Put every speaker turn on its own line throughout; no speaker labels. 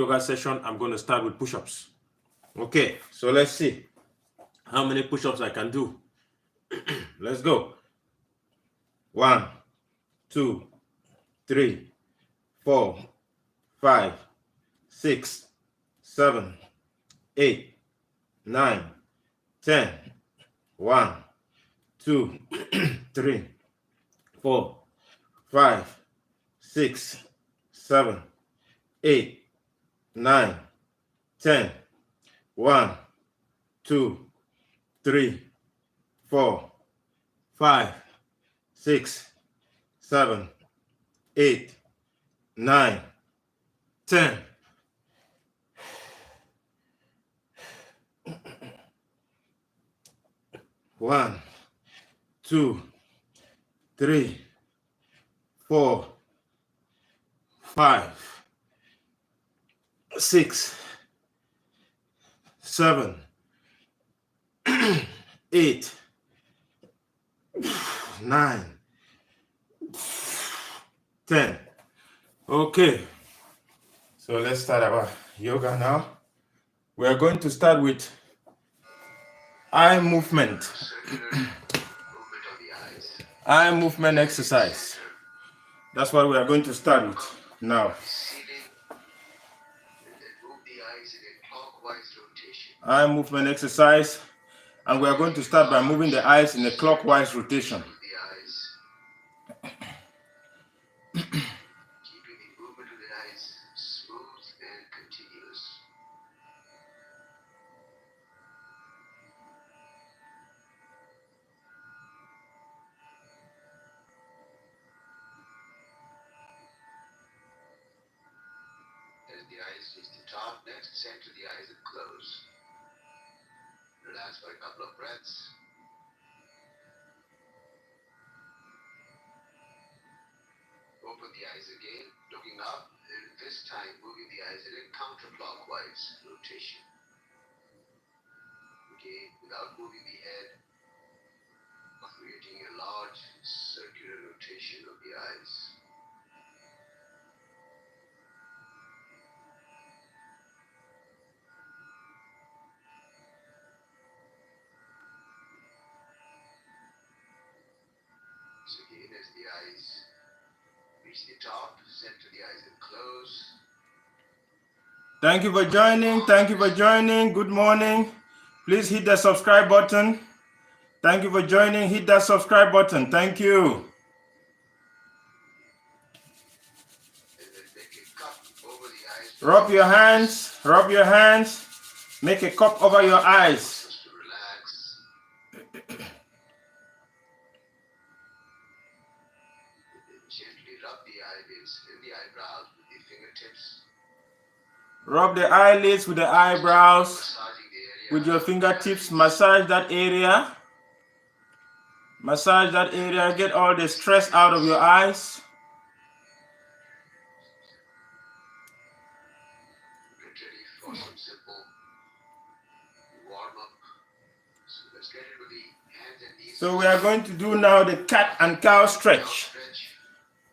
yoga session, I'm going to start with push-ups. Okay, so let's see how many push-ups I can do. Let's go. 1, 2, 3, 4, 5, 6, 7, 8, 9, 10. 1, 2, 3, 4, 5, 6, 7, 8, 9, 10. 1, 2, 3, 4, 5, 6, 7, 8, 9, 10. One, 2, 3, 4, 5, 6, 7, 8, 9, 10. Okay, so let's start our yoga now. We are going to start with eye movement. Eye movement exercise. That's what we are going to start with now. Eye movement exercise, and we are going to start by moving the eyes in a clockwise rotation.
The eyes reach the top, next center the eyes and close. Relax for a couple of breaths. Open the eyes again, looking up, and this time moving the eyes in a counterclockwise rotation. Again, without moving the head, creating a large circular rotation of the eyes. So again, as the eyes reach the top, center the eyes and close.
Thank you for joining. Thank you for joining. Good morning. Please hit the subscribe button. Thank you for joining. Hit that subscribe button. Thank you.
And then make a cup over the eyes.
Rub your hands. Rub your hands. Make a cup over your eyes.
Just to relax. Gently rub the eyelids and the eyebrows with the fingertips.
Rub the eyelids with the eyebrows,
Massaging the area.
with your fingertips. Massage that area. Massage that area. Get all the stress out of your eyes.
Get ready for some simple warm up. So let's get into the hands and knees.
So we are going to do now the cat and cow stretch.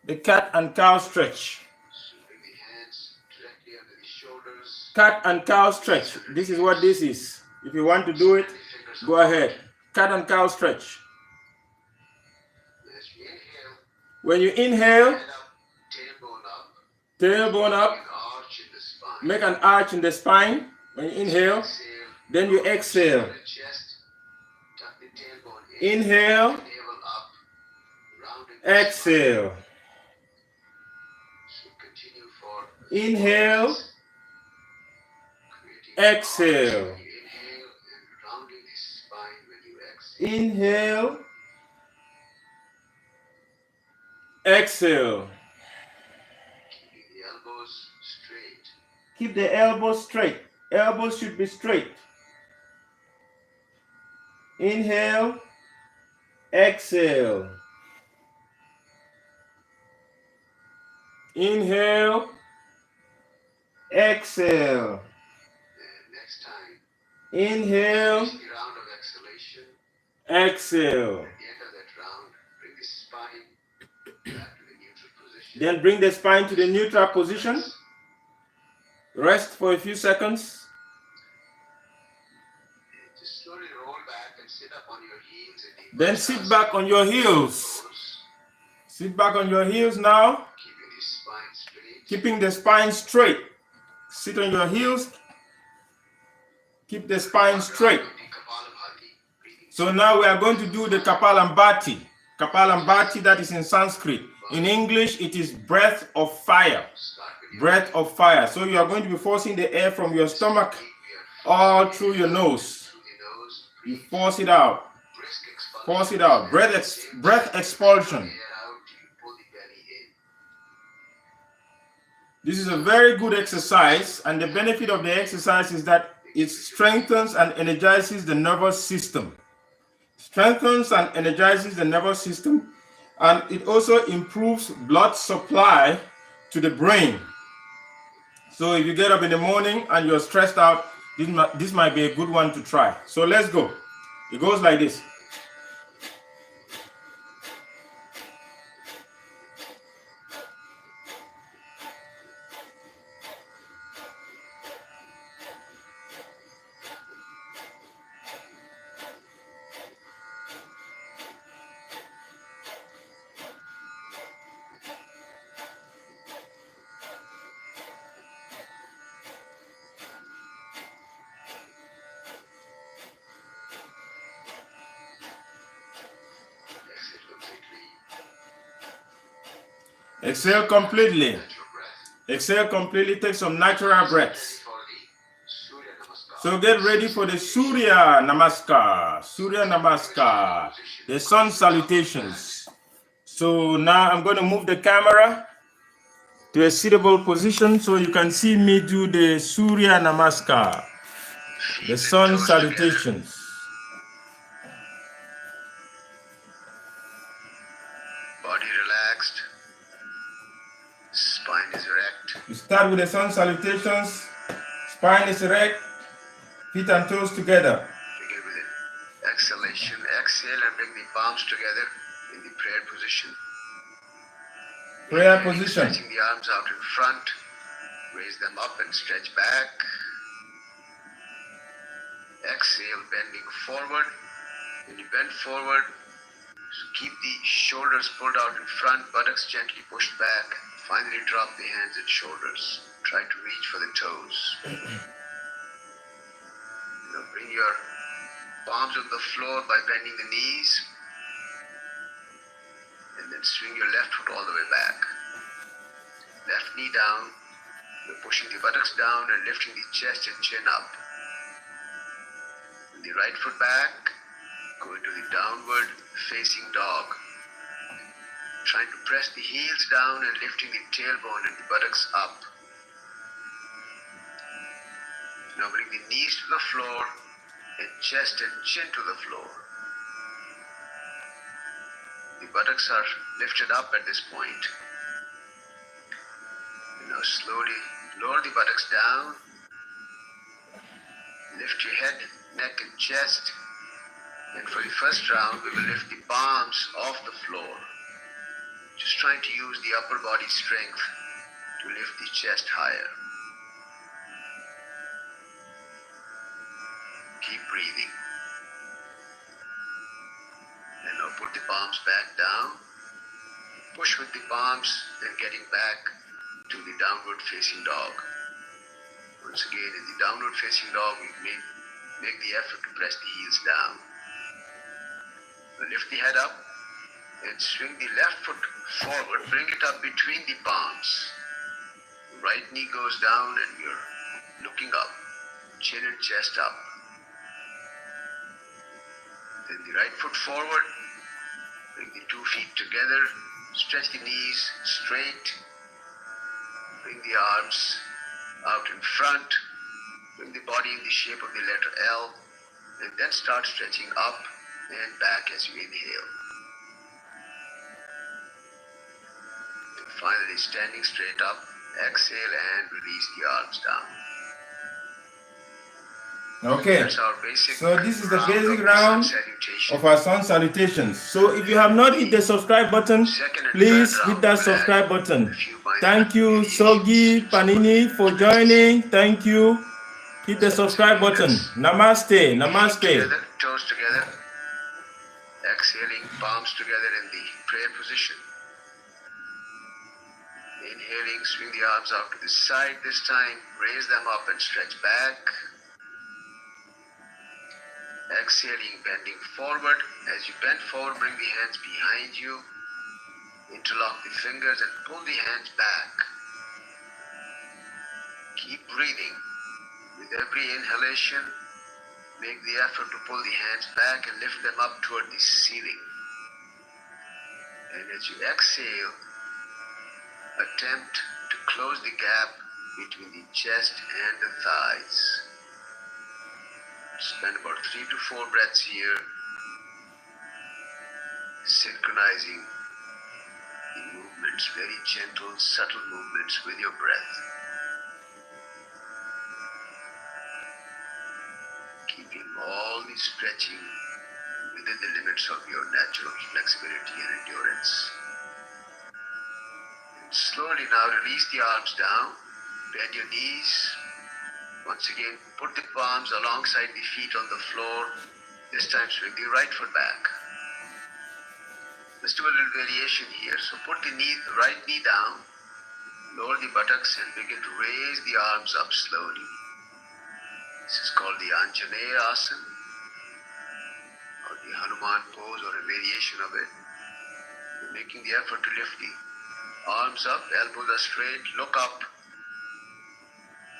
The cat and cow stretch.
So bring the hands directly under the shoulders.
Cat and cow stretch. This is what this is. If you want to do it, go ahead. Cat and cow stretch.
As you inhale,
When you inhale,
head up,
tailbone
tailbone up.
up,
An arch in the spine.
make an arch in the spine. When you inhale,
Exhale.
then you exhale.
The chest. Tuck the tailbone in.
Inhale,
Navel up. Round and
exhale.
So continue for
Inhale,
creating
exhale.
when you inhale and rounding the spine when you exhale.
Inhale, exhale.
Keeping the elbows straight.
Keep the elbows straight. Elbows should be straight. Inhale, exhale. Inhale, exhale.
And next time,
Inhale,
finish the round of exhalation.
exhale.
At the end of that round, bring the spine back to the neutral position.
Then bring the spine to the neutral position. Rest for a few seconds.
Just slowly roll back and sit up on your heels.
Then sit back on your heels. Sit back on your heels now.
Keeping the spine straight.
Keeping the spine straight. Sit on your heels. Keep the spine straight. So now we are going to do the Kapalambati. Kapalambati, that is in Sanskrit. In English, it is breath of fire. Breath of fire. So you are going to be forcing the air from your stomach all through your nose. You force it out. Force it out. Breath expulsion. This is a very good exercise, and the benefit of the exercise is that it strengthens and energizes the nervous system. Strengthens and energizes the nervous system, and it also improves blood supply to the brain. So if you get up in the morning and you're stressed out, this might be a good one to try. So let's go. It goes like this. Exhale completely. Exhale completely. Take some natural breaths. So get ready for the Surya Namaskar. Surya Namaskar. The sun salutations. So now I'm going to move the camera to a suitable position so you can see me do the Surya Namaskar. The sun salutations.
Body relaxed. Spine is erect.
You start with the sun salutations. Spine is erect. Feet and toes together.
Begin with an exhalation. Exhale and bring the palms together in the prayer position.
Prayer position.
Stretching the arms out in front. Raise them up and stretch back. Exhale, bending forward. When you bend forward, keep the shoulders pulled out in front, buttocks gently pushed back. Finally, drop the hands and shoulders. Try to reach for the toes. Bring your palms on the floor by bending the knees. And then swing your left foot all the way back. Left knee down. You're pushing the buttocks down and lifting the chest and chin up. And the right foot back. Go into the downward facing dog. Trying to press the heels down and lifting the tailbone and the buttocks up. Now bring the knees to the floor and chest and chin to the floor. The buttocks are lifted up at this point. And now slowly lower the buttocks down. Lift your head, neck and chest. And for the first round, we will lift the palms off the floor. Just trying to use the upper body strength to lift the chest higher. Keep breathing. And now put the palms back down. Push with the palms, then getting back to the downward facing dog. Once again, in the downward facing dog, we make the effort to press the heels down. Lift the head up and swing the left foot forward. Bring it up between the palms. Right knee goes down and you're looking up. Chin and chest up. Then the right foot forward. Bring the 2 feet together. Stretch the knees straight. Bring the arms out in front. Bring the body in the shape of the letter L. And then start stretching up and back as you inhale. And finally, standing straight up, exhale and release the arms down.
Okay,
That's our basic
so this is the basic
of
round
sun salutation.
of our sun salutations. So if you have not hit the subscribe button,
Second and
please
third
hit
round
that
will
subscribe
add
button.
a few minor
Thank you,
variations
Sogi
to
Panini, for
support
joining. Thank you. Hit the
So once
subscribe
again,
button.
let's
Namaste,
feet
namaste.
together, toes together, exhaling, palms together in the prayer position. Inhaling, swing the arms out to the side this time, raise them up and stretch back. Exhaling, bending forward. As you bend forward, bring the hands behind you. Interlock the fingers and pull the hands back. Keep breathing. With every inhalation, make the effort to pull the hands back and lift them up toward the ceiling. And as you exhale, attempt to close the gap between the chest and the thighs. Spend about 3 to 4 breaths here, synchronizing the movements, very gentle, subtle movements with your breath. Keeping all the stretching within the limits of your natural flexibility and endurance. And slowly now release the arms down, bend your knees. Once again, put the palms alongside the feet on the floor. This time swing the right foot back. Let's do a little variation here. So put the right knee down, lower the buttocks and begin to raise the arms up slowly. This is called the Anjaneya Asana, or the Hanuman pose, or a variation of it. You're making the effort to lift the arms up, elbows are straight, look up.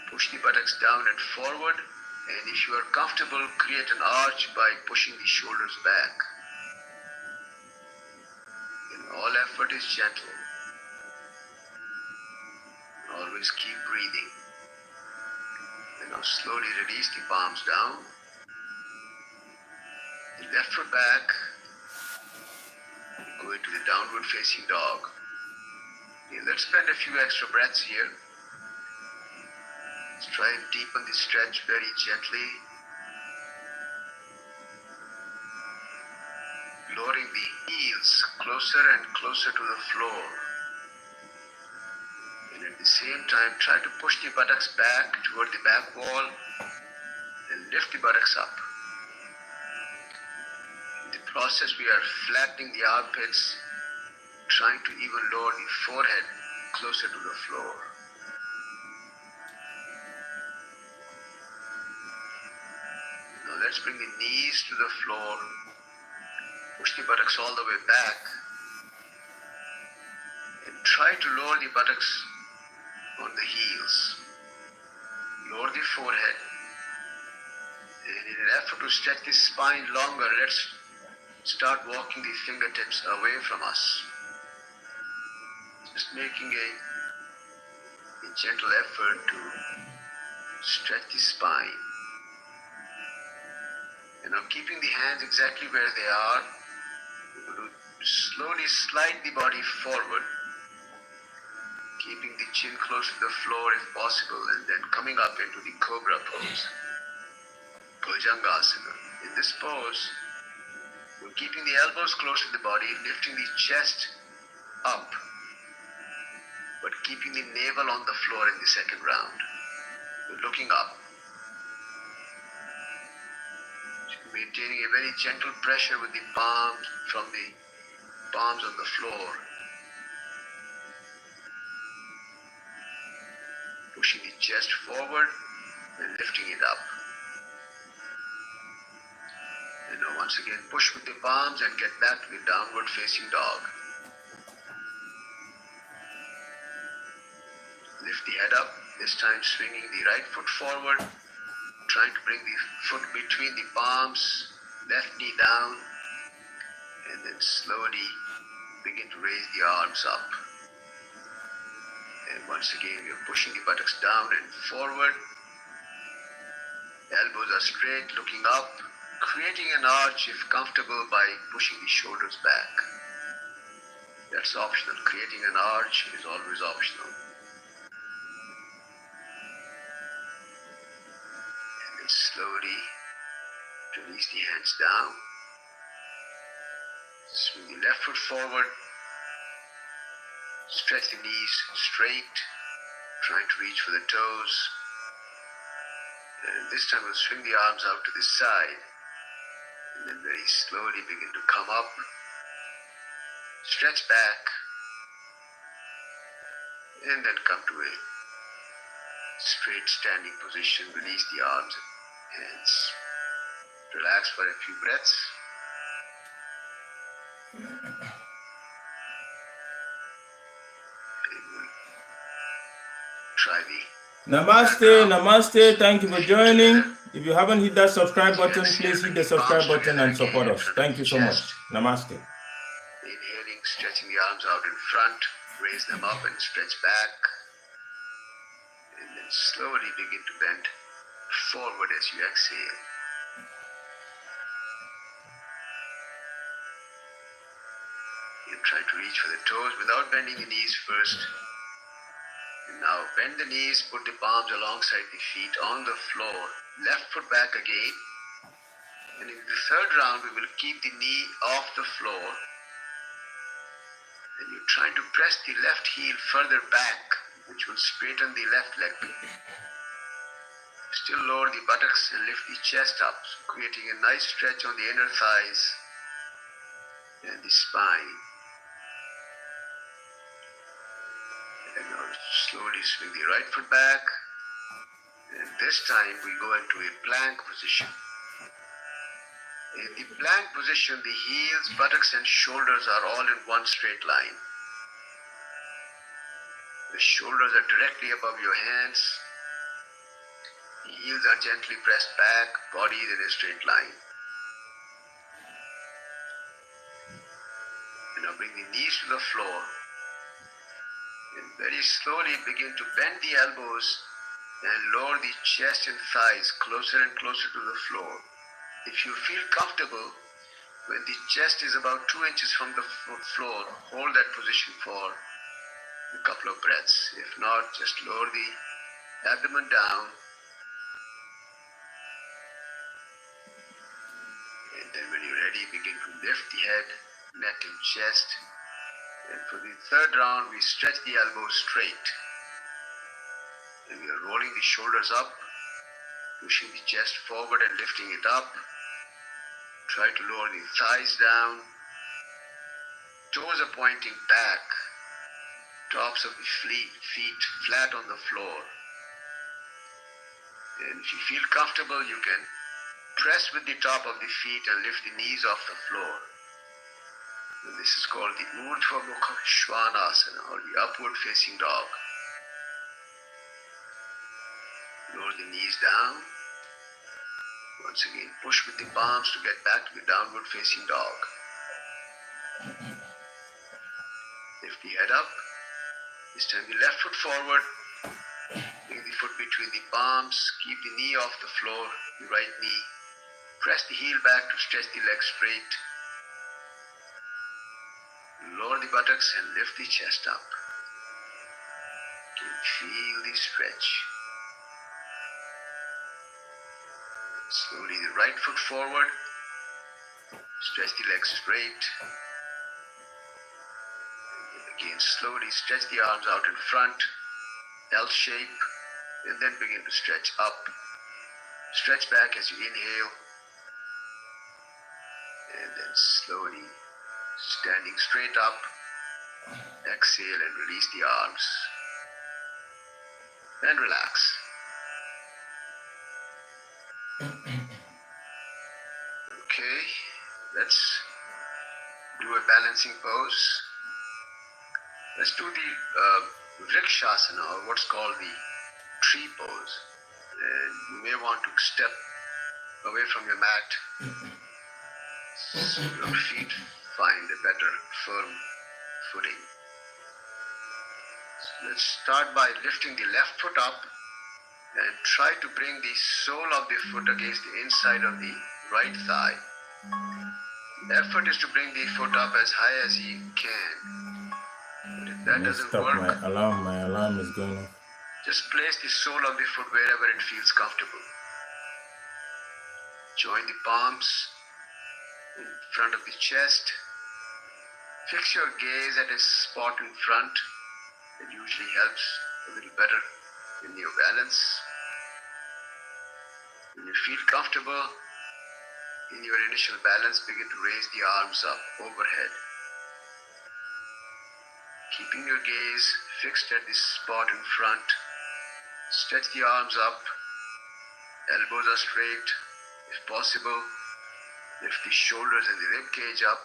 Push the buttocks down and forward, and if you are comfortable, create an arch by pushing the shoulders back. And all effort is gentle. Always keep breathing. And now slowly release the palms down. The left foot back. Go into the downward facing dog. Okay, let's spend a few extra breaths here. Let's try and deepen the stretch very gently. Lowering the heels closer and closer to the floor. And at the same time, try to push the buttocks back toward the back wall and lift the buttocks up. In the process, we are flattening the armpits, trying to even lower the forehead closer to the floor. Now let's bring the knees to the floor. Push the buttocks all the way back. And try to lower the buttocks on the heels. Lower the forehead. And in an effort to stretch the spine longer, let's start walking the fingertips away from us. Just making a gentle effort to stretch the spine. And now keeping the hands exactly where they are, we're going to slowly slide the body forward, keeping the chin close to the floor if possible, and then coming up into the cobra pose, Bhujangasana. In this pose, we're keeping the elbows close to the body, lifting the chest up, but keeping the navel on the floor in the second round. We're looking up, maintaining a very gentle pressure with the palms from the palms on the floor. Pushing the chest forward and lifting it up. And now once again, push with the palms and get back to the downward facing dog. Lift the head up, this time swinging the right foot forward, trying to bring the foot between the palms, left knee down, and then slowly begin to raise the arms up. And once again, we are pushing the buttocks down and forward. Elbows are straight, looking up, creating an arch if comfortable by pushing the shoulders back. That's optional. Creating an arch is always optional. And then slowly release the hands down. Swing the left foot forward. Stretch the knees straight, trying to reach for the toes. And this time we'll swing the arms out to the side. And then very slowly begin to come up. Stretch back. And then come to a straight standing position. Release the arms and hands. Relax for a few breaths. Try the
Namaste. Thank you for joining. If you haven't hit that subscribe button, please hit the subscribe button and support us. Thank you so much. Namaste.
Inhaling, stretching the arms out in front. Raise them up and stretch back. And then slowly begin to bend forward as you exhale. And try to reach for the toes without bending the knees first. And now bend the knees, put the palms alongside the feet on the floor. Left foot back again. And in the third round, we will keep the knee off the floor. And you're trying to press the left heel further back, which will straighten the left leg. Still lower the buttocks and lift the chest up, creating a nice stretch on the inner thighs and the spine. And now slowly swing the right foot back. And this time we go into a plank position. In the plank position, the heels, buttocks and shoulders are all in one straight line. The shoulders are directly above your hands. The heels are gently pressed back, body is in a straight line. And now bring the knees to the floor. And very slowly begin to bend the elbows and lower the chest and thighs closer and closer to the floor. If you feel comfortable, when the chest is about 2 inches from the floor, hold that position for a couple of breaths. If not, just lower the abdomen down. And then when you're ready, begin to lift the head, neck and chest. And for the third round, we stretch the elbows straight. And we are rolling the shoulders up, pushing the chest forward and lifting it up. Try to lower the thighs down. Toes are pointing back. Tops of the feet flat on the floor. And if you feel comfortable, you can press with the top of the feet and lift the knees off the floor. And this is called the Urdhva Mukha Svanasana, or the upward facing dog. Lower the knees down. Once again, push with the palms to get back to the downward facing dog. Lift the head up. This time the left foot forward. Bring the foot between the palms. Keep the knee off the floor, the right knee. Press the heel back to stretch the leg straight. Lower the buttocks and lift the chest up. Feel the stretch. Slowly the right foot forward. Stretch the legs straight. Again, slowly stretch the arms out in front, L shape, and then begin to stretch up. Stretch back as you inhale. And then slowly standing straight up. Exhale and release the arms. And relax. Okay, let's do a balancing pose. Let's do the Vrikshasana, or what's called the tree pose. And you may want to step away from your mat so your feet find a better firm footing. So let's start by lifting the left foot up and try to bring the sole of the foot against the inside of the right thigh. The effort is to bring the foot up as high as you can. But if that doesn't work,
my alarm is going off.
just place the sole of the foot wherever it feels comfortable. Join the palms in front of the chest. Fix your gaze at a spot in front. It usually helps a little better in your balance. When you feel comfortable in your initial balance, begin to raise the arms up overhead. Keeping your gaze fixed at this spot in front, stretch the arms up, elbows are straight. If possible, lift the shoulders and the rib cage up,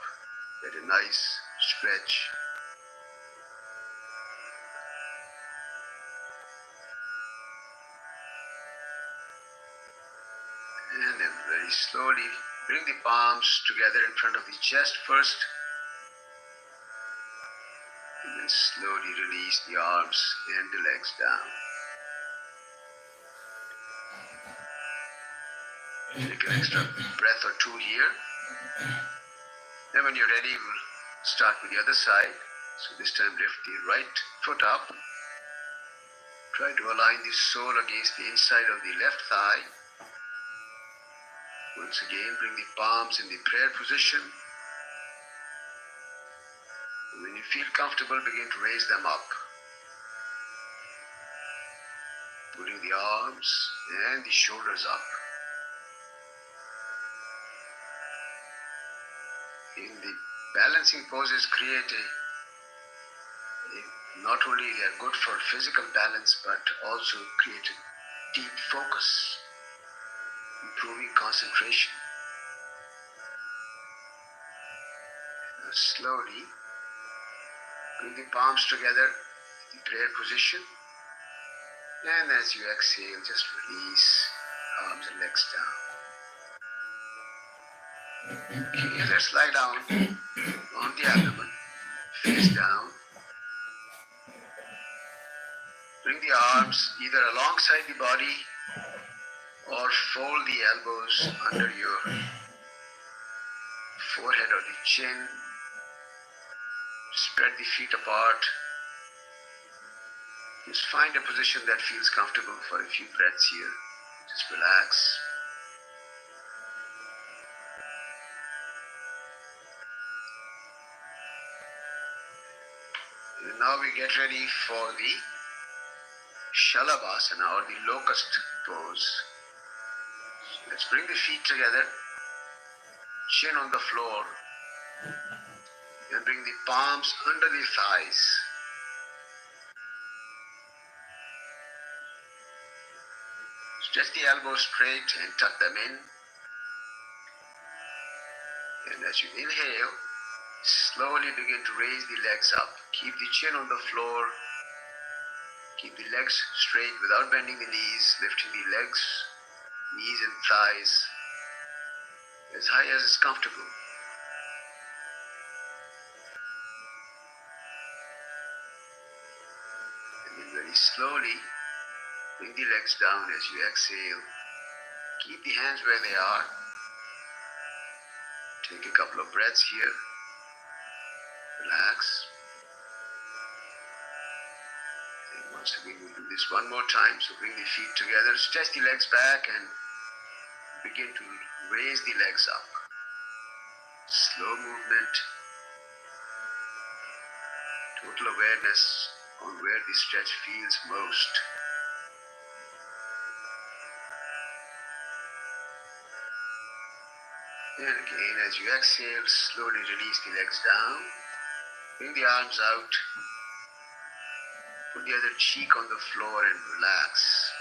get a nice stretch. And then very slowly bring the palms together in front of the chest first. And then slowly release the arms and the legs down. Take an extra breath or two here. Then when you're ready, we'll start with the other side. So this time lift the right foot up. Try to align the sole against the inside of the left thigh. Once again, bring the palms in the prayer position. And when you feel comfortable, begin to raise them up. Putting the arms and the shoulders up. In the balancing poses create not only they are good for physical balance, but also create a deep focus, improving concentration. Now slowly bring the palms together in the prayer position, and as you exhale, just release arms and legs down. Okay, let's lie down on the abdomen, face down. Bring the arms either alongside the body or fold the elbows under your forehead or the chin. Spread the feet apart. Just find a position that feels comfortable for a few breaths here. Just relax. And now we get ready for the Shalabhasana or the locust pose. So let's bring the feet together, chin on the floor, and bring the palms under the thighs. Stretch the elbows straight and tuck them in. And as you inhale, slowly begin to raise the legs up. Keep the chin on the floor. Keep the legs straight without bending the knees, lifting the legs, knees and thighs as high as is comfortable. And then very slowly, bring the legs down as you exhale. Keep the hands where they are. Take a couple of breaths here. Relax. And once again, we'll do this one more time. So bring the feet together, stretch the legs back and begin to raise the legs up. Slow movement. Total awareness on where the stretch feels most. And again, as you exhale, slowly release the legs down. Bring the arms out. Put the other cheek on the floor and relax.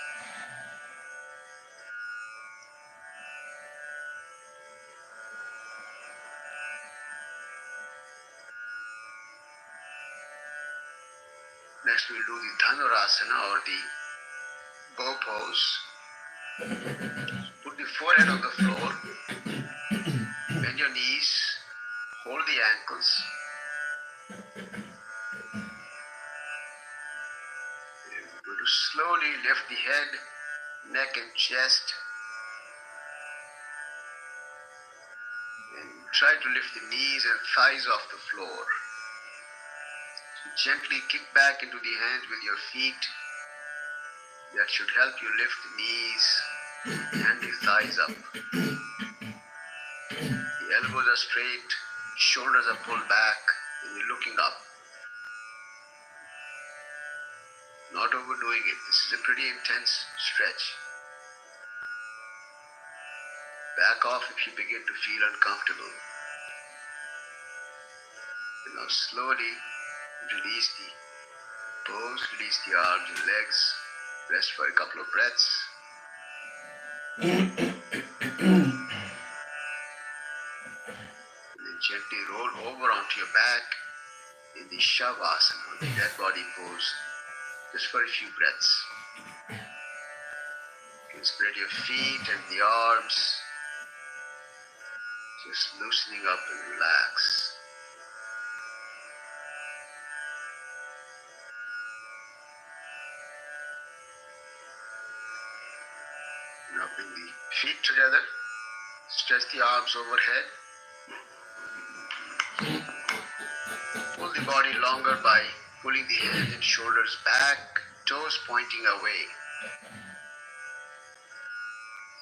Next we'll do the Dhanurasana or the bow pose. Put the forehead on the floor. Bend your knees. Hold the ankles. And we're going to slowly lift the head, neck and chest. And try to lift the knees and thighs off the floor. Gently kick back into the hands with your feet. That should help you lift the knees and the thighs up. elbows are straight, shoulders are pulled back, and you're looking up. Not overdoing it. This is a pretty intense stretch. Back off if you begin to feel uncomfortable. And now slowly release the pose, release the arms and legs. Rest for a couple of breaths. And then gently roll over onto your back in the Shavasana, the dead body pose, just for a few breaths. You can spread your feet and the arms, just loosening up and relax. Now bring the feet together, stretch the arms overhead. Pull the body longer by pulling the head and shoulders back, toes pointing away.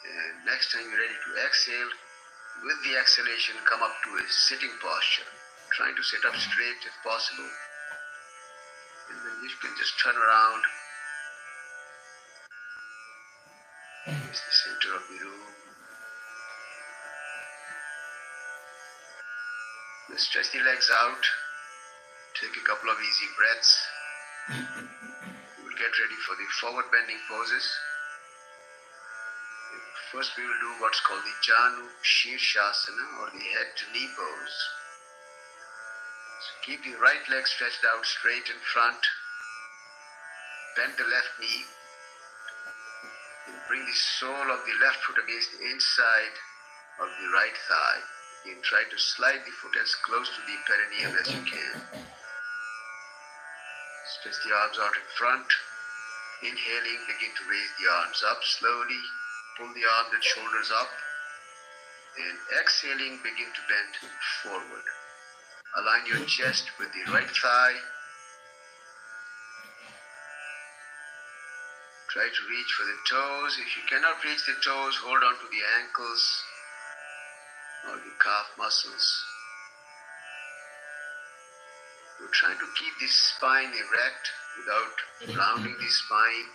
And next time you're ready to exhale, with the exhalation come up to a sitting posture, trying to sit up straight if possible. And then you can just turn around. Face the center of the room. Then stretch the legs out. Take a couple of easy breaths. We'll get ready for the forward bending poses. First we will do what's called the Janu Shirshasana, or the head to knee pose. So keep the right leg stretched out straight in front. Bend the left knee. And bring the sole of the left foot against the inside of the right thigh. You can try to slide the foot as close to the perineum as you can. Stretch the arms out in front. Inhaling, begin to raise the arms up slowly. Pull the arms and shoulders up. And exhaling, begin to bend forward. Align your chest with the right thigh. Try to reach for the toes. If you cannot reach the toes, hold on to the ankles or the calf muscles. We're trying to keep the spine erect without rounding the spine.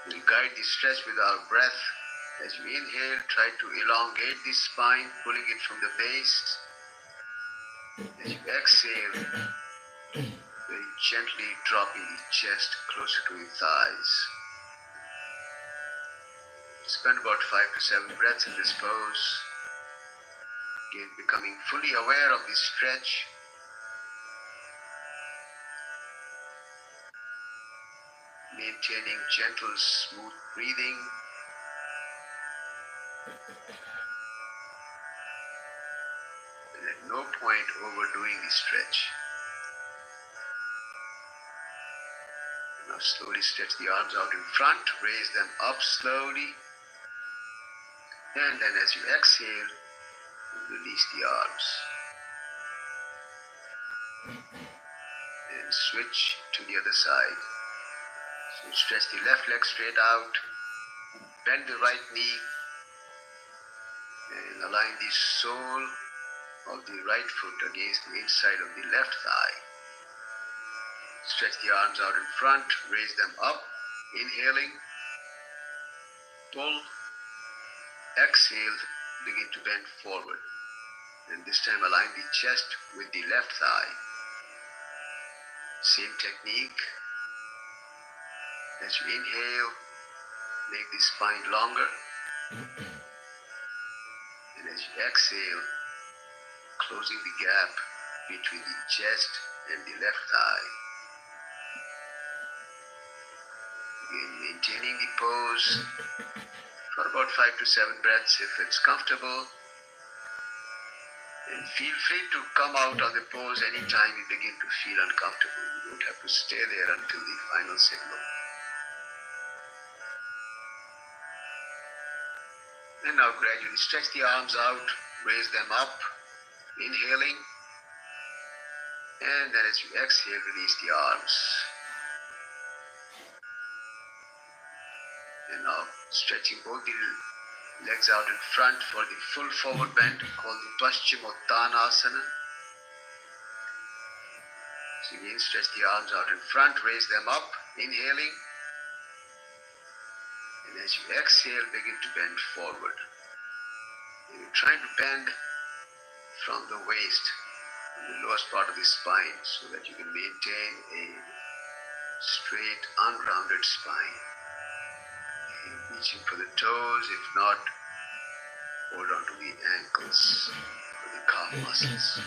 We'll guide the stretch with our breath. As you inhale, try to elongate the spine, pulling it from the base. As you exhale, very gently dropping the chest closer to your thighs. Spend about 5 to 7 breaths in this pose. Again, becoming fully aware of the stretch. Maintaining gentle, smooth breathing. And at no point overdoing the stretch. Now slowly stretch the arms out in front, raise them up slowly. And then as you exhale, release the arms. And switch to the other side. So stretch the left leg straight out, bend the right knee, and align the sole of the right foot against the inside of the left thigh. Stretch the arms out in front, raise them up, inhaling, pull, exhale, begin to bend forward. And this time align the chest with the left thigh. Same technique. As you inhale, make the spine longer. And as you exhale, closing the gap between the chest and the left thigh. Again, maintaining the pose for about 5 to 7 breaths if it's comfortable. And feel free to come out of the pose anytime you begin to feel uncomfortable. You don't have to stay there until the final signal. And now gradually stretch the arms out, raise them up, inhaling. And then as you exhale, release the arms. And now stretching both the legs out in front for the full forward bend called the Paschimottanasana. So again, stretch the arms out in front, raise them up, inhaling. And as you exhale, begin to bend forward. And you're trying to bend from the waist, the lowest part of the spine, so that you can maintain a straight, unrounded spine. And reaching for the toes, if not, hold on to the ankles for the calf muscles.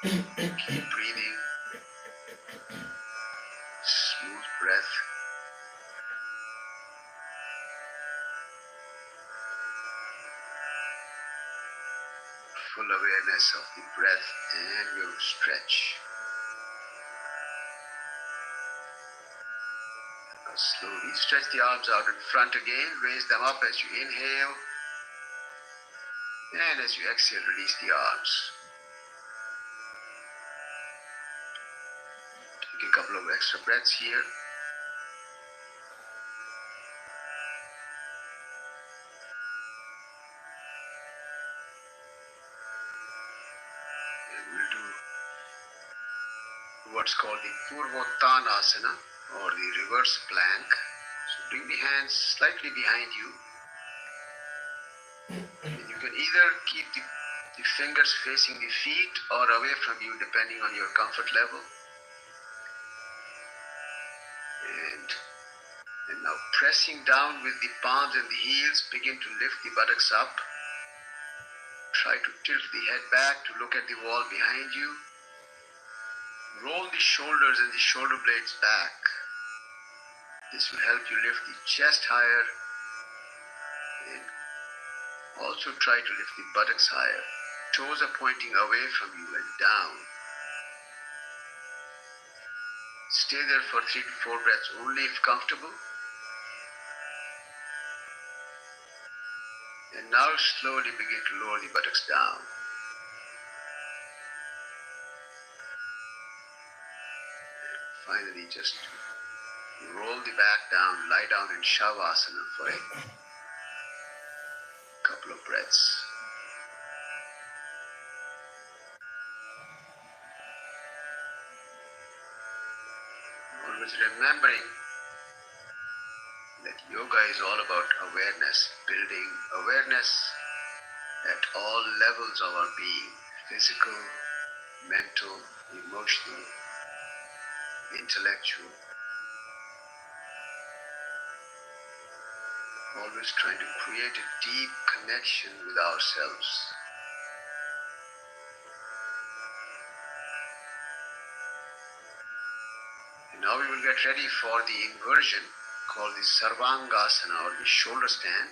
Keep breathing. Smooth breath. Full awareness of the breath and your stretch. Now slowly stretch the arms out in front again. Raise them up as you inhale. And as you exhale, release the arms. Take a couple of extra breaths here. And we'll do what's called the Purvottanasana, or the reverse plank. So bring the hands slightly behind you. And you can either keep the fingers facing the feet or away from you, depending on your comfort level. And now pressing down with the palms and the heels, begin to lift the buttocks up. Try to tilt the head back to look at the wall behind you. Roll the shoulders and the shoulder blades back. This will help you lift the chest higher, and also try to lift the buttocks higher. Toes are pointing away from you and down. Stay there for 3 to 4 breaths only if comfortable. And now slowly begin to lower the buttocks down. And finally, just roll the back down, lie down in Shavasana for a couple of breaths. Always remembering that yoga is all about awareness, building awareness at all levels of our being: physical, mental, emotional, intellectual. Always trying to create a deep connection with ourselves. And now we will get ready for the inversion called the Sarvangasana, or the shoulder stand.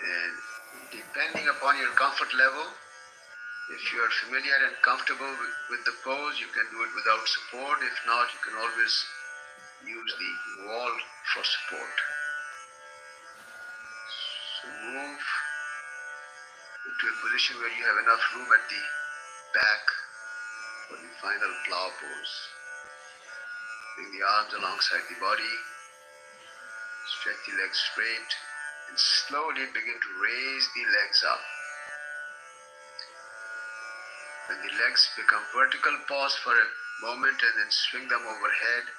And depending upon your comfort level, if you are familiar and comfortable with the pose, you can do it without support. If not, you can always use the wall for support. So move into a position where you have enough room at the back for the final plow pose. Bring the arms alongside the body, stretch the legs straight, and slowly begin to raise the legs up. When the legs become vertical, pause for a moment and then swing them overhead.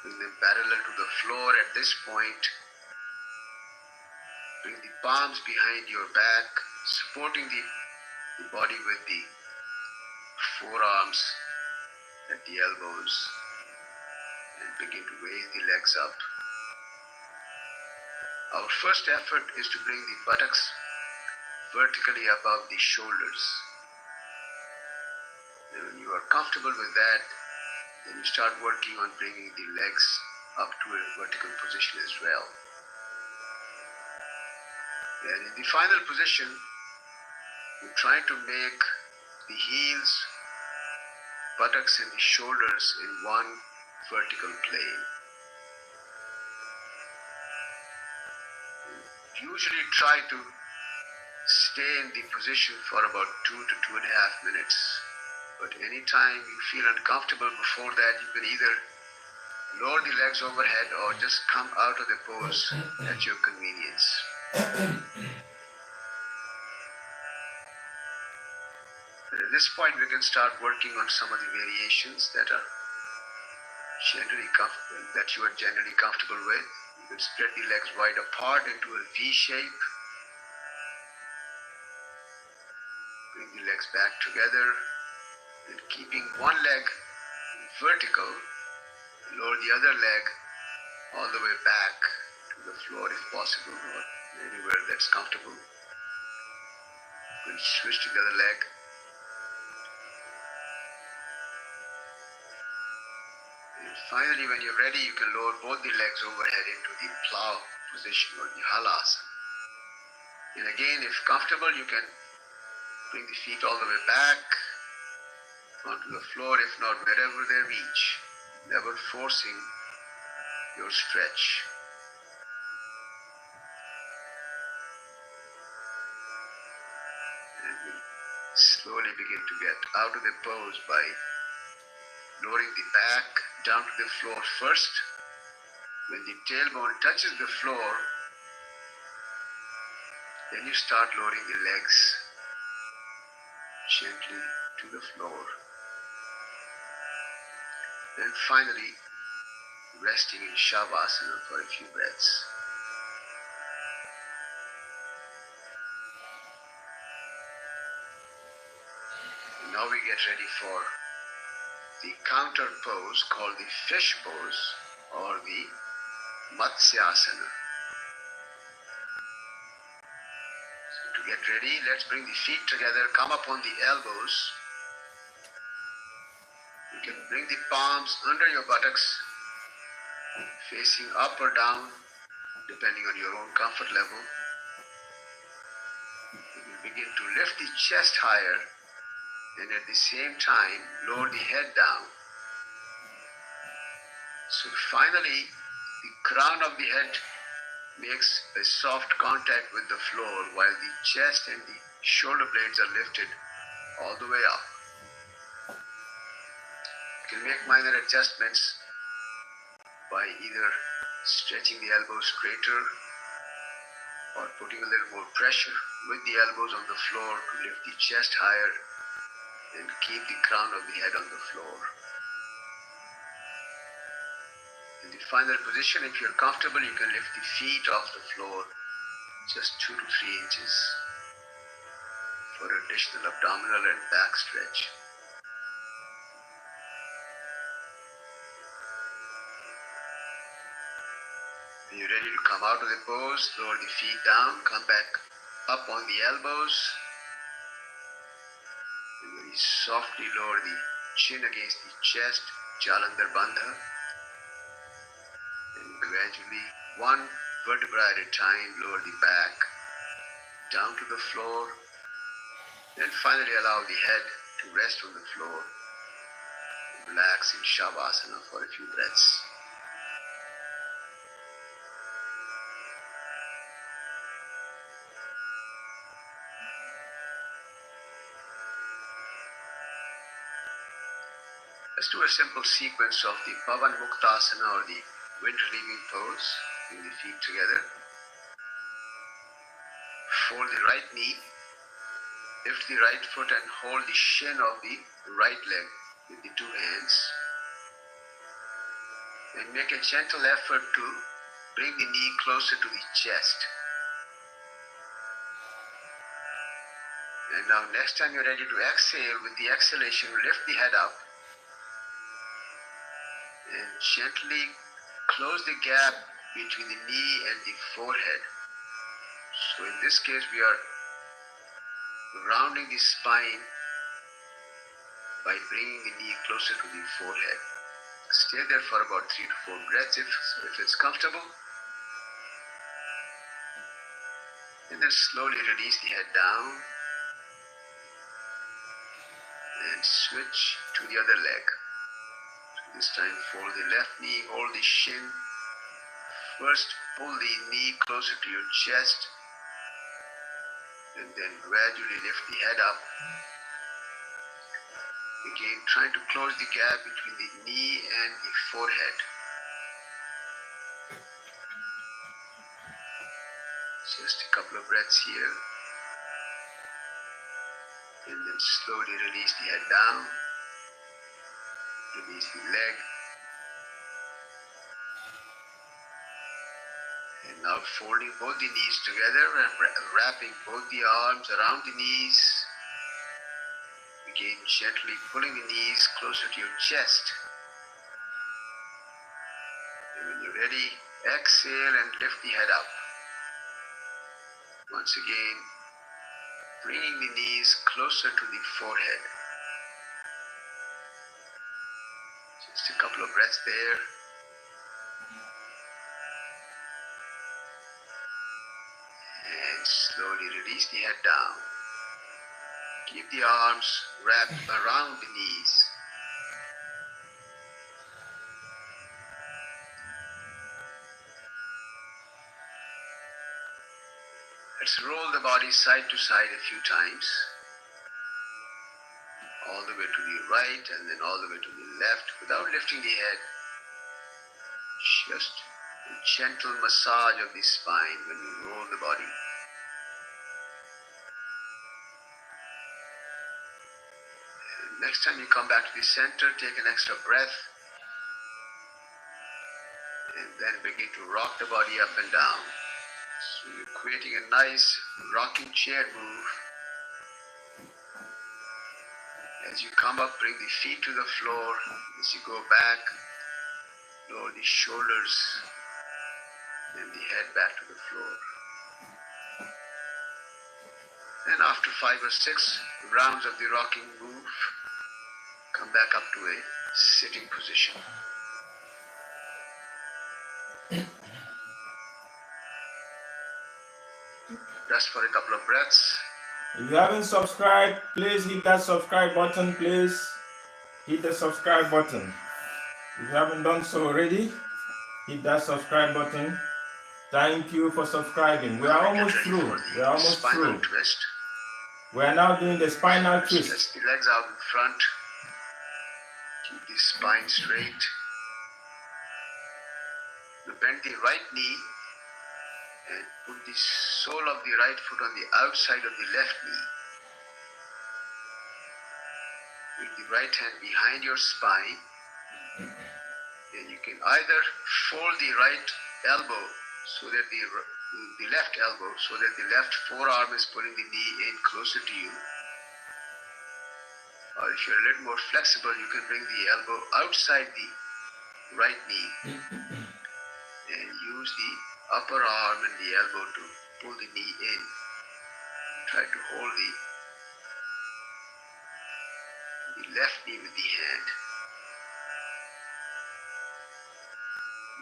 Bring them parallel to the floor at this point. Bring the palms behind your back, supporting the body with the forearms at the elbows, and begin to raise the legs up. Our first effort is to bring the buttocks vertically above the shoulders. And when you are comfortable with that, then you start working on bringing the legs up to a vertical position as well. And in the final position, you try to make the heels, buttocks, and the shoulders in one vertical plane. Usually try to stay in the position for about 2 to 2.5 minutes. But anytime you feel uncomfortable before that, you can either lower the legs overhead or just come out of the pose at your convenience. At this point, we can start working on some of the variations that are that you are generally comfortable with. You can spread the legs wide apart into a V shape. Bring the legs back together and keeping one leg vertical, lower the other leg all the way back to the floor if possible, or anywhere that's comfortable. You can switch to the other leg. And finally, when you're ready, you can lower both the legs overhead into the plow position or the halasana. And again, if comfortable, you can bring the feet all the way back onto the floor, if not wherever they reach, never forcing your stretch. And we slowly begin to get out of the pose by lowering the back down to the floor first. When the tailbone touches the floor, then you start lowering the legs gently to the floor. And finally, resting in Shavasana for a few breaths. And now we get ready for the counter pose called the fish pose or the Matsyasana. So to get ready, let's bring the feet together, come up on the elbows. You can bring the palms under your buttocks, facing up or down, depending on your own comfort level. You will begin to lift the chest higher and at the same time lower the head down. So finally, the crown of the head makes a soft contact with the floor while the chest and the shoulder blades are lifted all the way up. You can make minor adjustments by either stretching the elbows straighter or putting a little more pressure with the elbows on the floor to lift the chest higher and keep the crown of the head on the floor. In the final position, if you're comfortable, you can lift the feet off the floor just 2 to 3 inches for additional abdominal and back stretch. When you're ready to come out of the pose, lower the feet down, come back up on the elbows, and very softly lower the chin against the chest, Jalandhar Bandha, and gradually, one vertebra at a time, lower the back down to the floor, and finally allow the head to rest on the floor. Relax in Shavasana for a few breaths. Let's do a simple sequence of the Pavan Muktasana or the wind relieving pose. Bring the feet together. Fold the right knee. Lift the right foot and hold the shin of the right leg with the 2 hands. And make a gentle effort to bring the knee closer to the chest. And now next time you're ready to exhale, with the exhalation, lift the head up and gently close the gap between the knee and the forehead. So in this case, we are rounding the spine by bringing the knee closer to the forehead. Stay there for about 3 to 4 breaths if it's comfortable. And then slowly release the head down and switch to the other leg. So this time fold the left knee, hold the shin. First pull the knee closer to your chest and then gradually lift the head up. Again, trying to close the gap between the knee and the forehead. Just a couple of breaths here. And then slowly release the head down. Release the leg. And now folding both the knees together and wrapping both the arms around the knees. Again, gently pulling the knees closer to your chest. And when you're ready, exhale and lift the head up. Once again, bringing the knees closer to the forehead. Just a couple of breaths there. And slowly release the head down. Keep the arms wrapped around the knees. Let's roll the body side to side a few times. All the way to the right and then all the way to the left without lifting the head. Just a gentle massage of the spine when you roll the body. And next time you come back to the center, take an extra breath. And then begin to rock the body up and down. So you're creating a nice rocking chair move. As you come up, bring the feet to the floor. As you go back, lower the shoulders and the head back to the floor. And after 5 or 6 rounds of the rocking move, come back up to a sitting position. Just for a couple of breaths.
If you haven't subscribed, please hit that subscribe button. Please hit the subscribe button. If you haven't done so already, hit that subscribe button. Thank you for subscribing. We are almost through. We are almost through.
Twist.
We are now doing the spinal twist.
Stretch the legs out in front. Keep the spine straight. You bend the right knee and put the sole of the right foot on the outside of the left knee. With the right hand behind your spine. Then you can either fold the right elbow so that the left elbow so that the left forearm is pulling the knee in closer to you. Or if you're a little more flexible, you can bring the elbow outside the right knee and use the upper arm and the elbow to pull the knee in. Try to hold the left knee with the hand.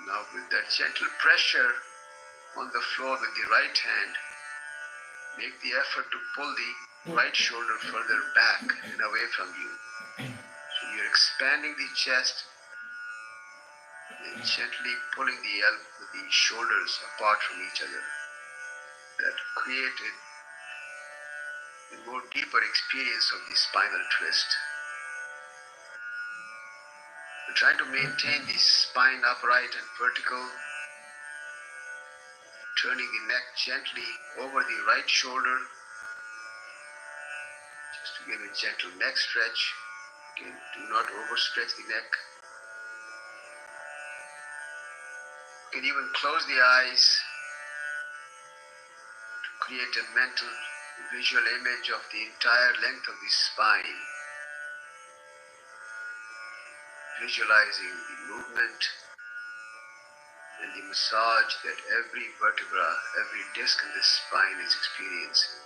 Now with that gentle pressure on the floor with the right hand, make the effort to pull the right shoulder further back and away from you. So you're expanding the chest and gently pulling the shoulders apart from each other. That created a more deeper experience of the spinal twist. We're trying to maintain the spine upright and vertical, turning the neck gently over the right shoulder, just to give a gentle neck stretch. Again, do not overstretch the neck. You can even close the eyes to create a mental visual image of the entire length of the spine, visualizing the movement and the massage that every vertebra, every disc in the spine is experiencing.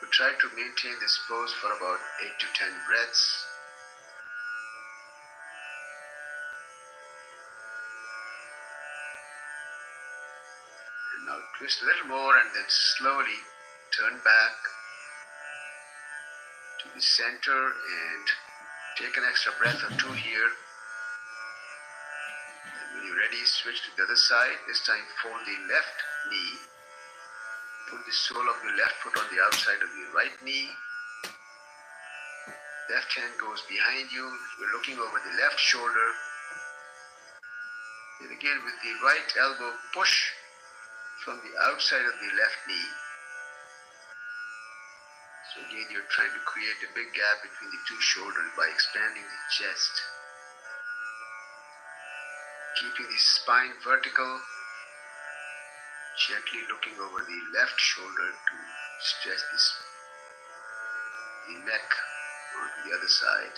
We try to maintain this pose for about 8 to 10 breaths. And now twist a little more and then slowly turn back to the center and take an extra breath or two here. And when you're ready, switch to the other side. This time fold the left knee. Put the sole of your left foot on the outside of your right knee. Left hand goes behind you. You're looking over the left shoulder. And again with the right elbow, push from the outside of the left knee. So again, you're trying to create a big gap between the two shoulders by expanding the chest. Keeping the spine vertical, gently looking over the left shoulder to stretch the neck onto the other side.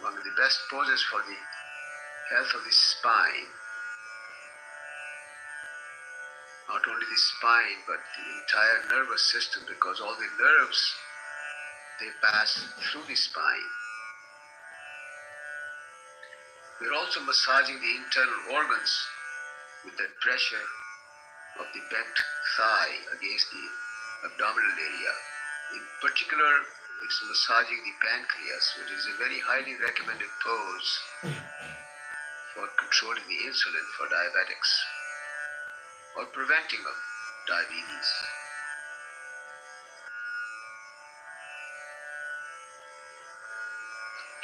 One of the best poses for the health of the spine. Not only the spine, but the entire nervous system, because all the nerves, they pass through the spine. We're also massaging the internal organs with that pressure of the bent thigh against the abdominal area. In particular, it's massaging the pancreas, which is a very highly recommended pose for controlling the insulin for diabetics or preventing of diabetes.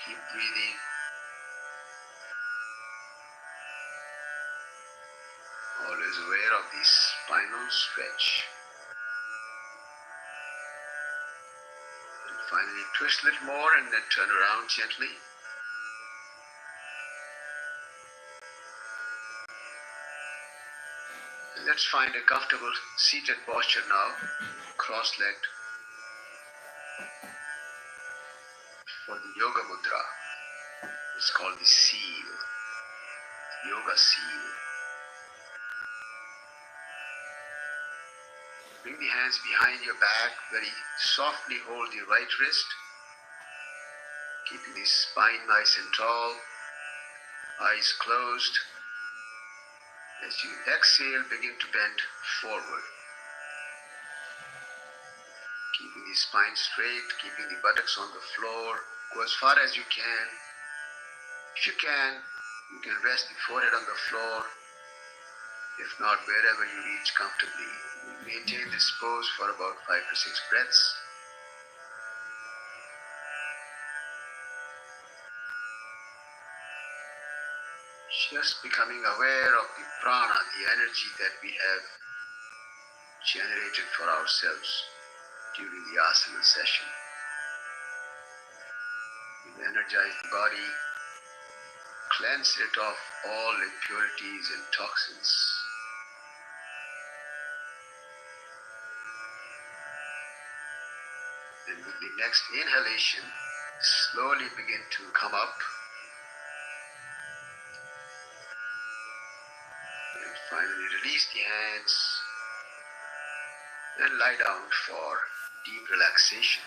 Keep breathing. Always aware of the spinal stretch. And finally, twist a little more and then turn around gently. And let's find a comfortable seated posture now, cross-legged, for the yoga mudra. It's called the seal, yoga seal. Bring the hands behind your back, very softly hold the right wrist, keeping the spine nice and tall, eyes closed. As you exhale, begin to bend forward. Keeping the spine straight, keeping the buttocks on the floor. Go as far as you can. If you can rest the forehead on the floor. If not, wherever you reach comfortably. Maintain this pose for about 5 to 6 breaths. Just becoming aware of the prana, the energy that we have generated for ourselves during the asana session. We energize the body, cleanse it of all impurities and toxins. And with the next inhalation, slowly begin to come up. And finally release the hands and lie down for deep relaxation.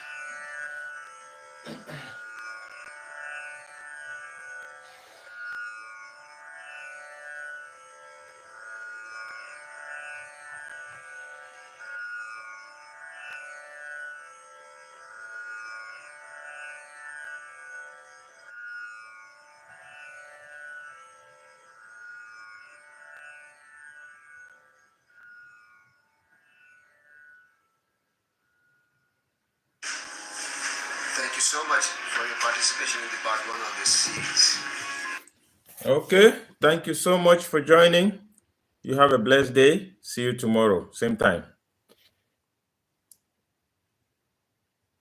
Thank you so much for your participation in the part 1 of this series.
Okay, thank you so much for joining. You have a blessed day. See you tomorrow, same time.